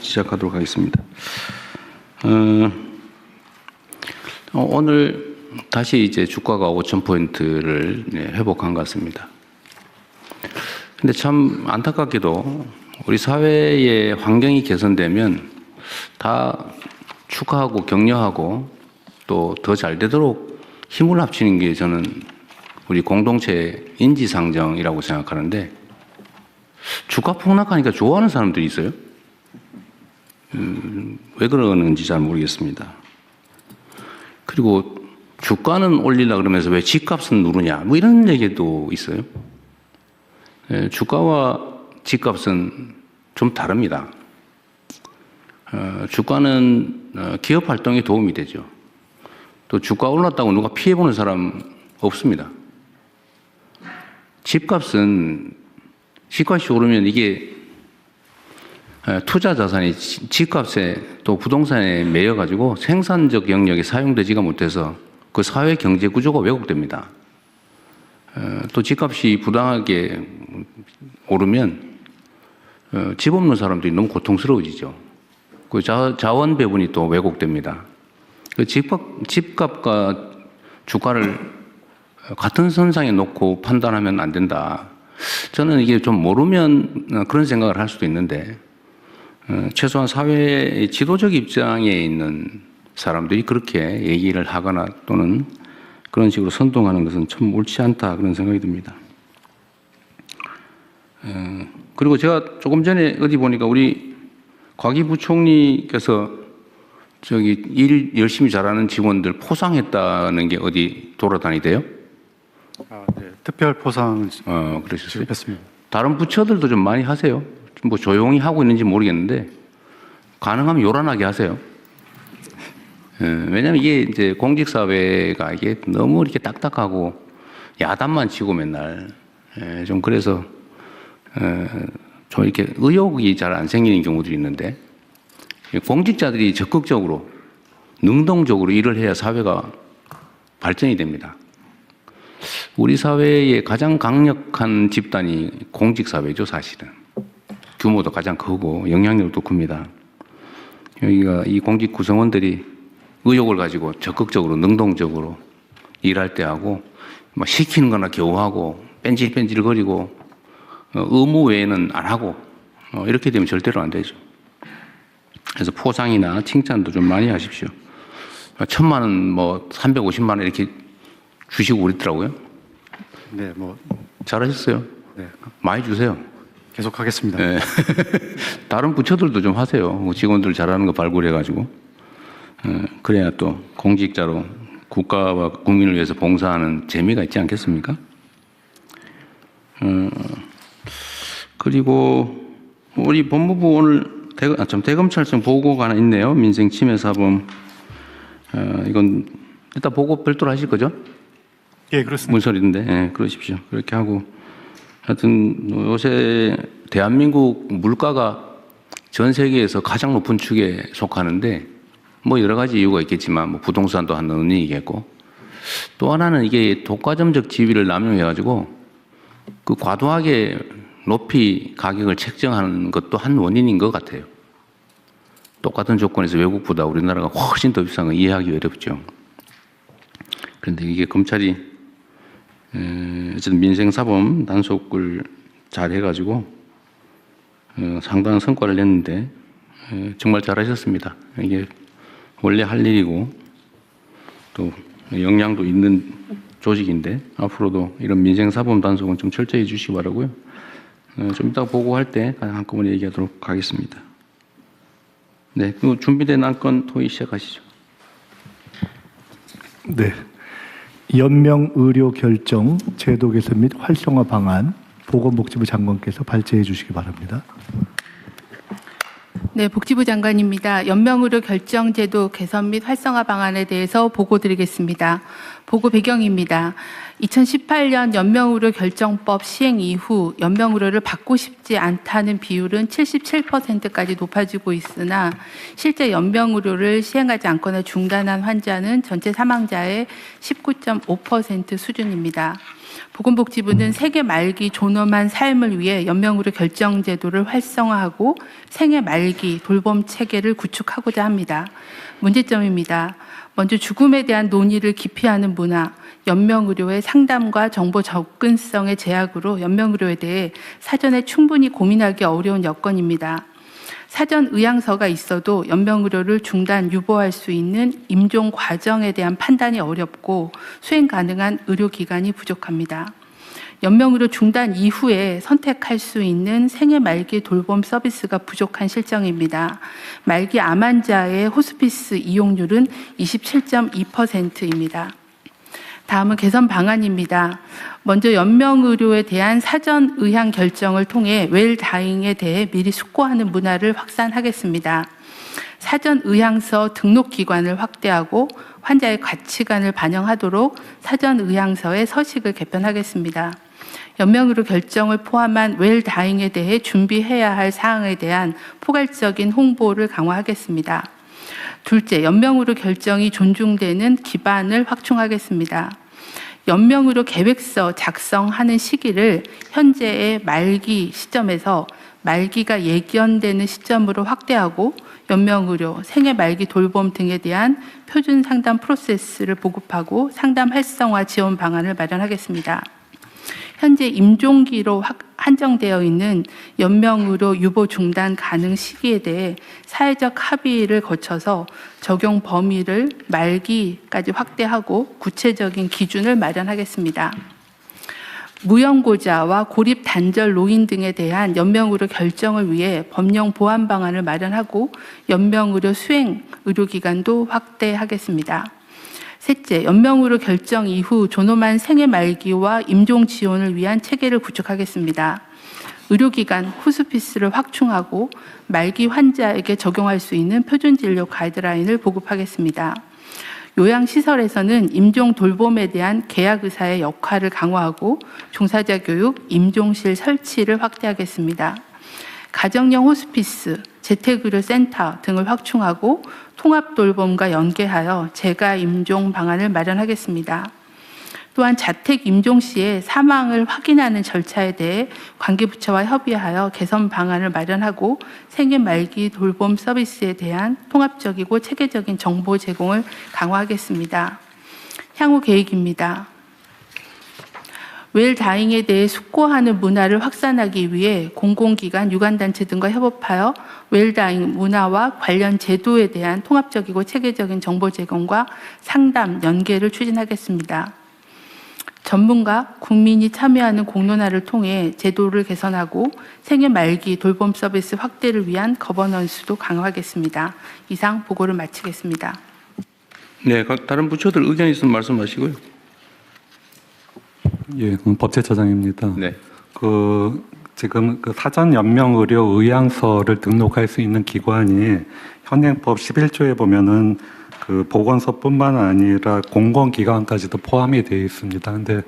시작하도록 하겠습니다. 오늘 다시 이제 주가가 5,000포인트를 회복한 것 같습니다. 근데 참 안타깝게도 우리 사회의 환경이 개선되면 다 축하하고 격려하고 또 더 잘 되도록 힘을 합치는 게 저는 우리 공동체 인지상정이라고 생각하는데, 주가 폭락하니까 좋아하는 사람들이 있어요. 왜 그러는지 잘 모르겠습니다. 그리고 주가는 올리려 그러면서 왜 집값은 누르냐, 뭐 이런 얘기도 있어요. 주가와 집값은 좀 다릅니다. 주가는 기업 활동에 도움이 되죠. 또 주가 올랐다고 누가 피해보는 사람 없습니다. 집값은 집값이 오르면 이게 투자 자산이 집값에 또 부동산에 매여가지고 생산적 영역에 사용되지가 못해서 그 사회 경제 구조가 왜곡됩니다. 또 집값이 부당하게 오르면 집 없는 사람들이 너무 고통스러워지죠. 그 자원 배분이 또 왜곡됩니다. 그 집값과 주가를 같은 선상에 놓고 판단하면 안 된다. 저는 이게 좀 모르면 그런 생각을 할 수도 있는데, 최소한 사회의 지도적 입장에 있는 사람들이 그렇게 얘기를 하거나 또는 그런 식으로 선동하는 것은 참 옳지 않다, 그런 생각이 듭니다. 그리고 제가 조금 전에 어디 보니까 우리 곽이 부총리께서 저기 일 열심히 잘하는 직원들 포상했다는 게 어디 돌아다니대요? 네. 특별 포상 그러셨어요? 지급했습니다. 다른 부처들도 좀 많이 하세요. 뭐 조용히 하고 있는지 모르겠는데 가능하면 요란하게 하세요. 왜냐하면 이게 이제 공직사회가 이게 너무 이렇게 딱딱하고 야단만 치고 맨날 좀 그래서 좀 이렇게 의욕이 잘 안 생기는 경우들이 있는데, 공직자들이 적극적으로 능동적으로 일을 해야 사회가 발전이 됩니다. 우리 사회의 가장 강력한 집단이 공직사회죠, 사실은. 규모도 가장 크고 영향력도 큽니다. 여기가 이 공직 구성원들이 의욕을 가지고 적극적으로 능동적으로 일할 때 하고, 막 시키는 거나 겨우 하고 뺀질뺀질 거리고 의무 외에는 안 하고 이렇게 되면 절대로 안 되죠. 그래서 포상이나 칭찬도 좀 많이 하십시오. 1,000만 원, 뭐 350만 원 이렇게 주시고 그랬더라고요. 네, 뭐 잘하셨어요. 네, 많이 주세요. 계속하겠습니다. 네. 다른 부처들도 좀 하세요. 직원들 잘하는 거 발굴해가지고. 그래야 또 공직자로 국가와 국민을 위해서 봉사하는 재미가 있지 않겠습니까? 그리고 우리 법무부 오늘 대검찰청 보고가 하나 있네요. 민생침해사범. 이건 일단 보고 별도로 하실 거죠? 예, 그렇습니다. 문서인데, 예, 그러십시오. 그렇게 하고. 하여튼 요새 대한민국 물가가 전 세계에서 가장 높은 축에 속하는데, 뭐 여러 가지 이유가 있겠지만 뭐 부동산도 한 원인이겠고, 또 하나는 이게 독과점적 지위를 남용해가지고 그 과도하게 높이 가격을 책정하는 것도 한 원인인 것 같아요. 똑같은 조건에서 외국보다 우리나라가 훨씬 더 비싼 거 이해하기 어렵죠. 그런데 이게 검찰이 어쨌든 민생사범 단속을 잘 해가지고 상당한 성과를 냈는데 정말 잘하셨습니다. 이게 원래 할 일이고 또 역량도 있는 조직인데 앞으로도 이런 민생사범 단속은 좀 철저히 해주시기 바라고요. 좀 이따 보고할 때 한꺼번에 얘기하도록 하겠습니다. 네, 그 준비된 안건 토의 시작하시죠. 네, 연명 의료 결정 제도 개선 및 활성화 방안 보건복지부 장관께서 발제해 주시기 바랍니다. 네, 복지부 장관입니다. 연명의료 결정제도 개선 및 활성화 방안에 대해서 보고 드리겠습니다. 보고 배경입니다. 2018년 연명의료 결정법 시행 이후 연명의료를 받고 싶지 않다는 비율은 77%까지 높아지고 있으나 실제 연명의료를 시행하지 않거나 중단한 환자는 전체 사망자의 19.5% 수준입니다. 보건복지부는 생애 말기 존엄한 삶을 위해 연명의료 결정 제도를 활성화하고 생애 말기 돌봄 체계를 구축하고자 합니다. 문제점입니다. 먼저 죽음에 대한 논의를 기피하는 문화, 연명의료의 상담과 정보 접근성의 제약으로 연명의료에 대해 사전에 충분히 고민하기 어려운 여건입니다. 사전 의향서가 있어도 연명의료를 중단, 유보할 수 있는 임종 과정에 대한 판단이 어렵고 수행 가능한 의료기관이 부족합니다. 연명의료 중단 이후에 선택할 수 있는 생애 말기 돌봄 서비스가 부족한 실정입니다. 말기 암 환자의 호스피스 이용률은 27.2%입니다. 다음은 개선 방안입니다. 먼저 연명의료에 대한 사전 의향 결정을 통해 웰다잉에 대해 미리 숙고하는 문화를 확산하겠습니다. 사전 의향서 등록 기관을 확대하고 환자의 가치관을 반영하도록 사전 의향서의 서식을 개편하겠습니다. 연명의료 결정을 포함한 웰다잉에 대해 준비해야 할 사항에 대한 포괄적인 홍보를 강화하겠습니다. 둘째, 연명의료 결정이 존중되는 기반을 확충하겠습니다. 연명의료 계획서 작성하는 시기를 현재의 말기 시점에서 말기가 예견되는 시점으로 확대하고 연명의료, 생애 말기 돌봄 등에 대한 표준 상담 프로세스를 보급하고 상담 활성화 지원 방안을 마련하겠습니다. 현재 임종기로 한정되어 있는 연명의료 유보 중단 가능 시기에 대해 사회적 합의를 거쳐서 적용 범위를 말기까지 확대하고 구체적인 기준을 마련하겠습니다. 무연고자와 고립 단절 노인 등에 대한 연명의료 결정을 위해 법령 보완 방안을 마련하고 연명의료 수행 의료기관도 확대하겠습니다. 셋째, 연명의료 결정 이후 존엄한 생애 말기와 임종 지원을 위한 체계를 구축하겠습니다. 의료기관 호스피스를 확충하고 말기 환자에게 적용할 수 있는 표준진료 가이드라인을 보급하겠습니다. 요양시설에서는 임종 돌봄에 대한 계약의사의 역할을 강화하고 종사자 교육, 임종실 설치를 확대하겠습니다. 가정형 호스피스, 재택의료센터 등을 확충하고 통합돌봄과 연계하여 재가 임종 방안을 마련하겠습니다. 또한 자택 임종 시에 사망을 확인하는 절차에 대해 관계부처와 협의하여 개선 방안을 마련하고 생애 말기 돌봄 서비스에 대한 통합적이고 체계적인 정보 제공을 강화하겠습니다. 향후 계획입니다. 웰다잉에 대해 숙고하는 문화를 확산하기 위해 공공기관, 유관단체 등과 협업하여 웰다잉 문화와 관련 제도에 대한 통합적이고 체계적인 정보 제공과 상담, 연계를 추진하겠습니다. 전문가, 국민이 참여하는 공론화를 통해 제도를 개선하고 생애 말기 돌봄 서비스 확대를 위한 거버넌스도 강화하겠습니다. 이상 보고를 마치겠습니다. 네, 다른 부처들 의견 있으면 말씀하시고요. 예, 법제처장입니다. 네. 지금 사전 연명 의료 의향서를 등록할 수 있는 기관이 현행법 11조에 보면은 보건소뿐만 아니라 공공기관까지도 포함이 되어 있습니다. 근데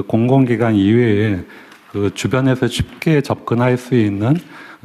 공공기관 이외에 주변에서 쉽게 접근할 수 있는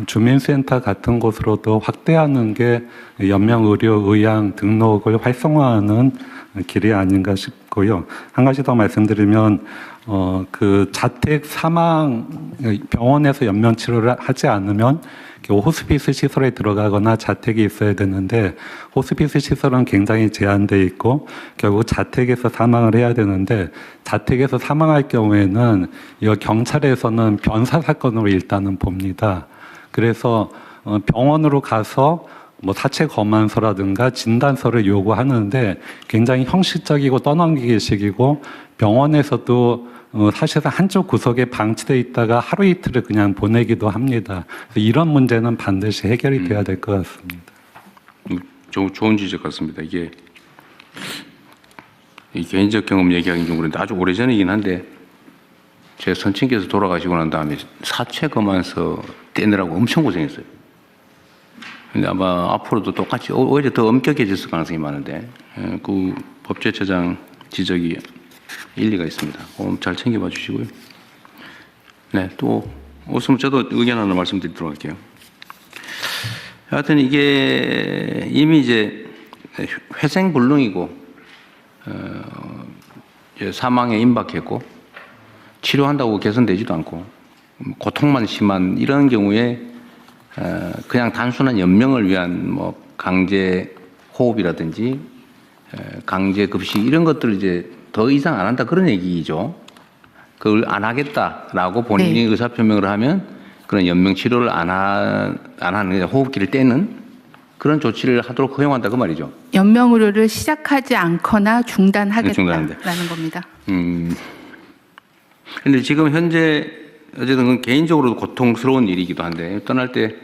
주민센터 같은 곳으로도 확대하는 게 연명의료의향 등록을 활성화하는 길이 아닌가 싶고요. 한 가지 더 말씀드리면 자택 사망 병원에서 연명 치료를 하지 않으면 호스피스 시설에 들어가거나 자택이 있어야 되는데 호스피스 시설은 굉장히 제한돼 있고 결국 자택에서 사망을 해야 되는데 자택에서 사망할 경우에는 이 경찰에서는 변사 사건으로 일단은 봅니다. 그래서 병원으로 가서 사체 검안서라든가 진단서를 요구하는데 굉장히 형식적이고 떠넘기기식이고 병원에서도 사실상 한쪽 구석에 방치되어 있다가 하루 이틀을 그냥 보내기도 합니다. 그래서 이런 문제는 반드시 해결이 돼야 될 것 같습니다. 좋은 지적 같습니다. 이게 이 개인적 경험 얘기하기는 좀 그런데 아주 오래전이긴 한데 제 선친께서 돌아가시고 난 다음에 사체 검안서 떼느라고 엄청 고생했어요. 근데 아마 앞으로도 똑같이 오히려 더 엄격해질 가능성이 많은데 그 법제처장 지적이 일리가 있습니다. 잘 챙겨봐 주시고요. 네, 또 없으면 저도 의견 하나 말씀드리도록 할게요. 하여튼 이게 이미 이제 회생불능이고 이제 사망에 임박했고 치료한다고 개선되지도 않고 고통만 심한 이런 경우에 그냥 단순한 연명을 위한 뭐 강제 호흡이라든지 강제 급식 이런 것들을 이제 더 이상 안 한다 그런 얘기죠. 그걸 안 하겠다라고 본인이 네. 의사표명을 하면 그런 연명 치료를 안 하는 호흡기를 떼는 그런 조치를 하도록 허용한다 그 말이죠. 연명 의료를 시작하지 않거나 중단한대. 중단하겠다라는 겁니다. 근데 지금 현재 어쨌든 그건 개인적으로도 고통스러운 일이기도 한데 떠날 때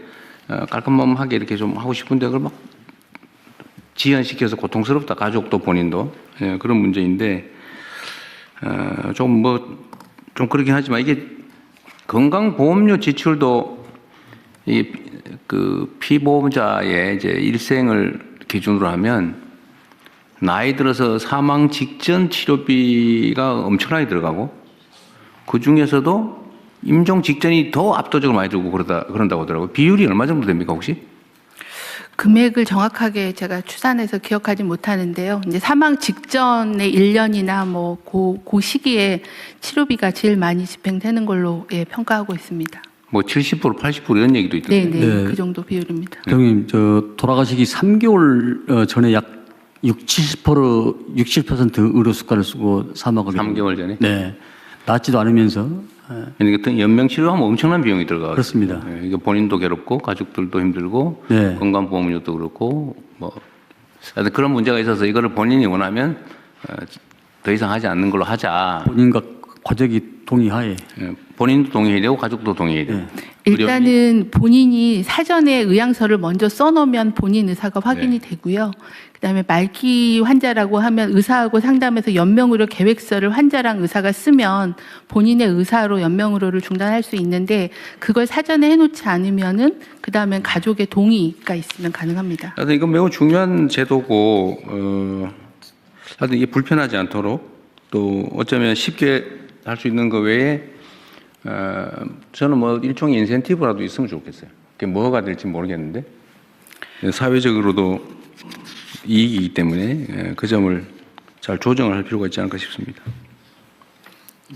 깔끔하게 이렇게 좀 하고 싶은데 그걸 막 지연시켜서 고통스럽다 가족도 본인도 그런 문제인데 좀 그렇긴 하지만 이게 건강보험료 지출도 그 피보험자의 이제 일생을 기준으로 하면 나이 들어서 사망 직전 치료비가 엄청나게 들어가고 그 중에서도 임종 직전이 더 압도적으로 많이 들고 그런다고 하더라고요. 비율이 얼마 정도 됩니까 혹시? 금액을 정확하게 제가 추산해서 기억하지 못하는데요. 이제 사망 직전의 1년이나 뭐 그 시기에 치료비가 제일 많이 집행되는 걸로 평가하고 있습니다. 뭐 70%, 80% 이런 얘기도 있던데. 네, 네. 그 정도 비율입니다. 형님, 돌아가시기 3개월 전에 약 60% 의료 수가를 쓰고 사망을 3개월 전에? 네. 낫지도 않으면서 그러니까 연명 치료하면 엄청난 비용이 들어가요. 그렇습니다. 이게 본인도 괴롭고 가족들도 힘들고 네. 건강보험료도 그렇고 뭐 하여튼 그런 문제가 있어서 이거를 본인이 원하면 더 이상 하지 않는 걸로 하자. 본인과 가족이 동의하에 본인도 동의해야 되고 가족도 동의해야 돼요. 일단은 본인이 사전에 의향서를 먼저 써놓으면 본인 의사가 확인이 되고요. 그다음에 말기 환자라고 하면 의사하고 상담해서 연명의료 계획서를 환자랑 의사가 쓰면 본인의 의사로 연명의료를 중단할 수 있는데 그걸 사전에 해놓지 않으면은 그다음엔 가족의 동의가 있으면 가능합니다. 하여튼 이건 매우 중요한 제도고 하여튼 이게 불편하지 않도록 또 어쩌면 쉽게 할 수 있는 거 외에 저는 뭐 일종의 인센티브라도 있으면 좋겠어요. 그게 뭐가 될지 모르겠는데 사회적으로도 이익이기 때문에 그 점을 잘 조정을 할 필요가 있지 않을까 싶습니다.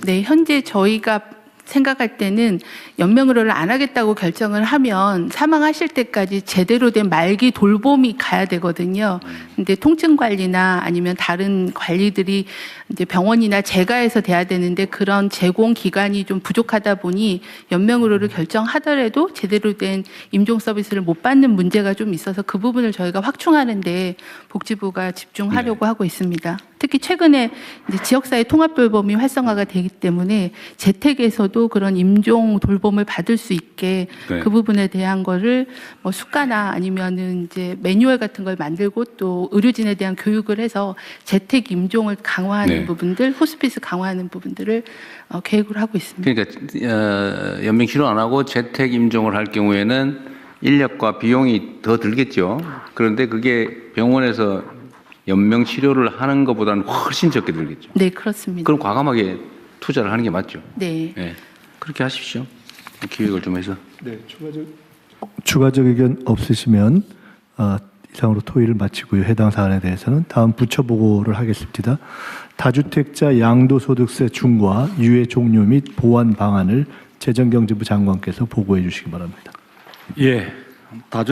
네, 현재 저희가 생각할 때는 연명의료를 안 하겠다고 결정을 하면 사망하실 때까지 제대로 된 말기 돌봄이 가야 되거든요. 근데 통증 관리나 아니면 다른 관리들이 이제 병원이나 재가에서 돼야 되는데 그런 제공 기관이 좀 부족하다 보니 연명의료를 결정하더라도 제대로 된 임종 서비스를 못 받는 문제가 좀 있어서 그 부분을 저희가 확충하는데 복지부가 집중하려고 하고 있습니다. 특히 최근에 이제 지역사회 통합 돌봄이 활성화가 되기 때문에 재택에서도 그런 임종 돌봄을 받을 수 있게 네. 그 부분에 대한 거를 뭐 수가나 아니면은 이제 매뉴얼 같은 걸 만들고 또 의료진에 대한 교육을 해서 재택 임종을 강화하는 네. 부분들, 호스피스 강화하는 부분들을 계획을 하고 있습니다. 그러니까 연명 치료 안 하고 재택 임종을 할 경우에는 인력과 비용이 더 들겠죠. 그런데 그게 병원에서 연명 치료를 하는 것보다는 훨씬 적게 들겠죠. 네, 그렇습니다. 그럼 과감하게 투자를 하는 게 맞죠. 네. 네. 그렇게 하십시오. 기획을 좀 해서. 네, 추가적 의견 없으시면 이상으로 토의를 마치고요. 해당 사안에 대해서는 다음 부처 보고를 하겠습니다. 다주택자 양도소득세 중과 유예 종료 및 보완 방안을 재정경제부 장관께서 보고해 주시기 바랍니다. 예.